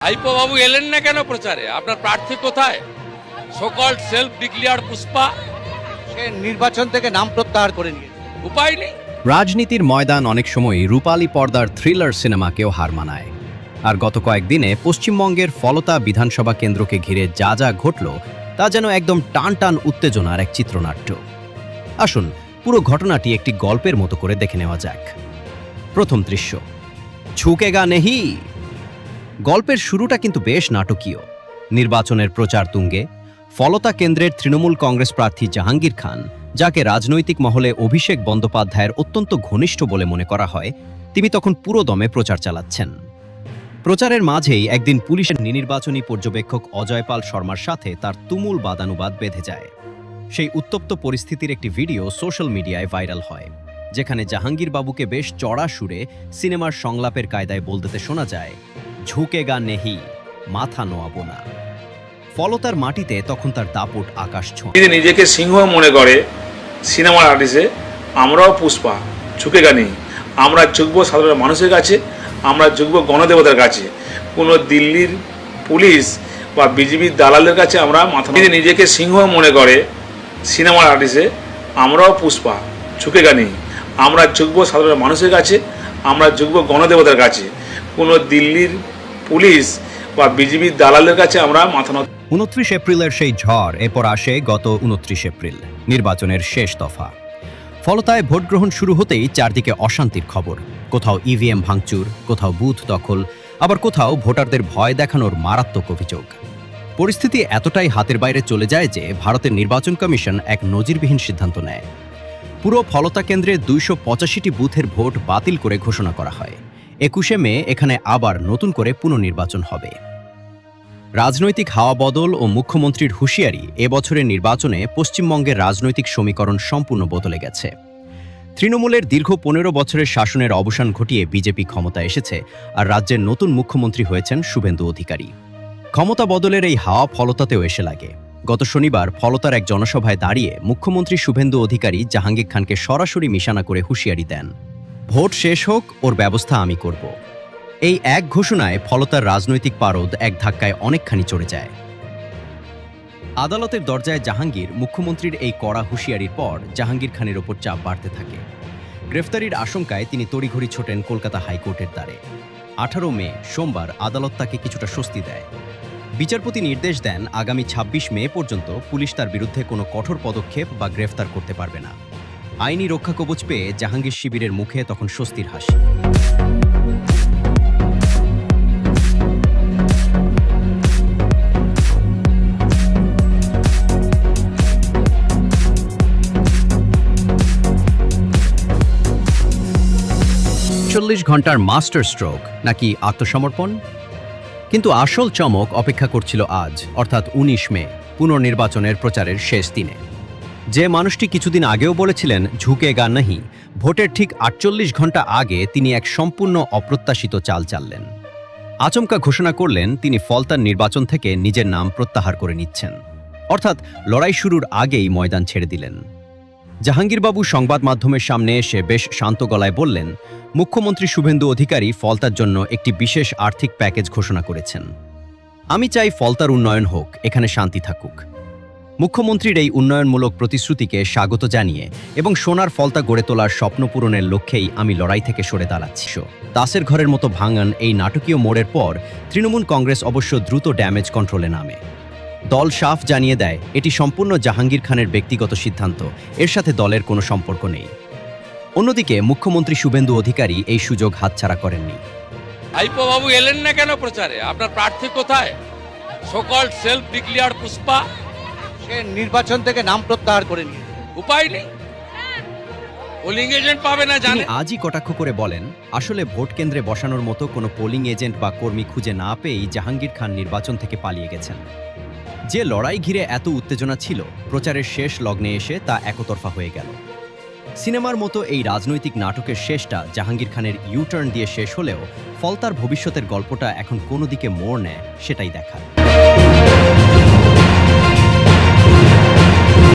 আইপো বাবু এলেন না কেন প্রচারে? আপনার প্রার্থী কোথায়? সকল সেলফ ডিক্লেয়ার্ড পুষ্পা সে নির্বাচন থেকে নাম প্রত্যাহার করে নিয়েছে। উপায় নেই। রাজনীতির ময়দান অনেক সময় রূপালী পর্দার থ্রিলার সিনেমাকেও হার মানায়। আর গত কয়েকদিনে পশ্চিমবঙ্গের ফলতা বিধানসভা কেন্দ্রকে ঘিরে যা যা ঘটল তা যেন একদম টান টান উত্তেজনার এক চিত্রনাট্য। আসুন পুরো ঘটনাটি একটি গল্পের মতো করে দেখে নেওয়া যাক। প্রথম দৃশ্য, ঝুঁকেগা নেহি। গল্পের শুরুটা কিন্তু বেশ নাটকীয়। নির্বাচনের প্রচার তুঙ্গে ফলতা কেন্দ্রের তৃণমূল কংগ্রেস প্রার্থী জাহাঙ্গীর খান, যাকে রাজনৈতিক মহলে অভিষেক বন্দ্যোপাধ্যায়ের অত্যন্ত ঘনিষ্ঠ বলে মনে করা হয়, তিনি তখন পুরো দমে প্রচার চালাচ্ছেন। প্রচারের মাঝেই একদিন পুলিশের নির্বাচনী পর্যবেক্ষক অজয় পাল শর্মার সাথে তার তুমুল বাদানুবাদ বেঁধে যায়। সেই উত্তপ্ত পরিস্থিতির একটি ভিডিও সোশ্যাল মিডিয়ায় ভাইরাল হয়, যেখানে জাহাঙ্গীর বাবুকে বেশ চড়া সুরে সিনেমার সংলাপের কায়দায় বলতে শোনা যায়, ঝুঁকেগা নেহি, মাথা নোয়াবো না। ফলতার মাটিতে তখন তার দাপট আকাশ ছোঁয়। যদি নিজেকে সিংহ মনে করে সিনেমার আর্টিস্টে, আমরাও পুষ্পা, ঝুঁকেগা নেই। আমরা ঝুঁকবো সাধারণ মানুষের কাছে, আমরা ঝুঁকবো গণদেবতার কাছে। কোনো দিল্লির পুলিশ বা বিজেপির দালালের কাছে আমরা মাথা। যদি নিজেকে সিংহ মনে করে সিনেমার আর্টিস্টে, আমরাও পুষ্পা, ঝুঁকেগা নেই। আমরা ঝুঁকবো সাধারণ মানুষের কাছে, আমরা ঝুঁকবো গণদেবতার কাছে। কোনো দিল্লির পুলিশ বা বিজেপির দালালের কাছে আমরা মাথা নত। 29 এপ্রিলের সেই ঝড় এরপর আসে গত 29 এপ্রিল, নির্বাচনের শেষ দফা। ফলতায় ভোট গ্রহণ শুরু হতেই চারদিকে অশান্তির খবর। কোথাও ইভিএম ভাঙচুর, কোথাও বুথ দখল, আবার কোথাও ভোটারদের ভয় দেখানোর মারাত্মক অভিযোগ। পরিস্থিতি এতটাই হাতের বাইরে চলে যায় যে ভারতের নির্বাচন কমিশন এক নজিরবিহীন সিদ্ধান্ত নেয়। পুরো ফলতা কেন্দ্রে 285টি বুথের ভোট বাতিল করে ঘোষণা করা হয়। 21 মে এখানে আবার নতুন করে পুনর্নির্বাচন হবে। রাজনৈতিক হাওয়া বদল ও মুখ্যমন্ত্রীর হুঁশিয়ারি এবছরের নির্বাচনে পশ্চিমবঙ্গের রাজনৈতিক সমীকরণ সম্পূর্ণ বদলে গেছে। তৃণমূলের দীর্ঘ 15 বছরের শাসনের অবসান ঘটিয়ে বিজেপি ক্ষমতা এসেছে, আর রাজ্যের নতুন মুখ্যমন্ত্রী হয়েছেন শুভেন্দু অধিকারী। ক্ষমতা বদলের এই হাওয়া ফলতাতেও এসে লাগে। গত শনিবার ফলতার এক জনসভায় দাঁড়িয়ে মুখ্যমন্ত্রী শুভেন্দু অধিকারী জাহাঙ্গীর খানকে সরাসরি নিশানা করে হুঁশিয়ারি দেন, ভোট শেষ হোক, ওর ব্যবস্থা আমি করব। এই এক ঘোষণায় ফলতার রাজনৈতিক পারদ এক ধাক্কায় অনেকখানি চড়ে যায়। আদালতের দরজায় জাহাঙ্গীর মুখ্যমন্ত্রীর এই কড়া হুঁশিয়ারির পর জাহাঙ্গীর খানের ওপর চাপ বাড়তে থাকে। গ্রেফতারির আশঙ্কায় তিনি তড়িঘড়ি ছোটেন কলকাতা হাইকোর্টের দ্বারে। 18 মে সোমবার আদালত তাকে কিছুটা স্বস্তি দেয়। বিচারপতি নির্দেশ দেন, আগামী 26 মে পর্যন্ত পুলিশ তার বিরুদ্ধে কোনো কঠোর পদক্ষেপ বা গ্রেফতার করতে পারবে না। আইনি রক্ষা কবচ পেয়ে জাহাঙ্গীর শিবিরের মুখে তখন স্বস্তির হাসি। চল্লিশ ঘন্টার মাস্টার স্ট্রোক নাকি আত্মসমর্পণ? কিন্তু আসল চমক অপেক্ষা করছিল আজ, অর্থাৎ 19 মে, পুনর্নির্বাচনের প্রচারের শেষ দিনে। যে মানুষটি কিছুদিন আগেও বলেছিলেন ঝুঁকেগা নেহি, ভোটের ঠিক 48 ঘন্টা আগে তিনি এক সম্পূর্ণ অপ্রত্যাশিত চাল চাললেন। আচমকা ঘোষণা করলেন তিনি ফলতার নির্বাচন থেকে নিজের নাম প্রত্যাহার করে নিচ্ছেন, অর্থাৎ লড়াই শুরুর আগেই ময়দান ছেড়ে দিলেন। জাহাঙ্গীরবাবু সংবাদ মাধ্যমের সামনে এসে বেশ শান্ত গলায় বললেন, মুখ্যমন্ত্রী শুভেন্দু অধিকারী ফলতার জন্য একটি বিশেষ আর্থিক প্যাকেজ ঘোষণা করেছেন। আমি চাই ফলতার উন্নয়ন হোক, এখানে শান্তি থাকুক। মুখ্যমন্ত্রীর এই উন্নয়নমূলক প্রতিশ্রুতিকে স্বাগত জানিয়ে এবং সোনার ফলতা গড়ে তোলার স্বপ্ন পূরণের লক্ষ্যেই আমি লড়াই থেকে সরে দাঁড়াচ্ছি। দাসের ঘরের মতো ভাঙান এই নাটকীয় মোড়ের পর তৃণমূল কংগ্রেস অবশ্য দ্রুত ড্যামেজ কন্ট্রোলে নামে। দল সাফ জানিয়ে দেয় এটি সম্পূর্ণ জাহাঙ্গীর খানের ব্যক্তিগত সিদ্ধান্ত, এর সাথে দলের কোনো সম্পর্ক নেই। অন্যদিকে মুখ্যমন্ত্রী শুভেন্দু অধিকারী এই সুযোগ হাতছাড়া করেননি। আইপো বাবু এলেন না কেন প্রচারে? আপনার প্রার্থী কোথায়? সকল সেলফ ডিক্লেয়ার্ড পুষ্পা সে নির্বাচন থেকে নাম প্রত্যাহার করে নিয়েছে। উপায় নেই। পোলিং এজেন্ট পাবে না তিনি জানে। আজই কটাক্ষ করে বলেন, আসলে ভোট কেন্দ্রে বসানোর মতো কোনো পোলিং এজেন্ট বা কর্মী খুঁজে না পেয়েই জাহাঙ্গীর খান নির্বাচন থেকে পালিয়ে গেছেন। যে লড়াই ঘিরে এত উত্তেজনা ছিল, প্রচারের শেষ লগ্নে এসে তা একতরফা হয়ে গেল। সিনেমার মতো এই রাজনৈতিক নাটকের শেষটা জাহাঙ্গীর খানের ইউটার্ন দিয়ে শেষ হলেও ফলতার ভবিষ্যতের গল্পটা এখন কোনো দিকে মোড় নেয় সেটাই দেখার।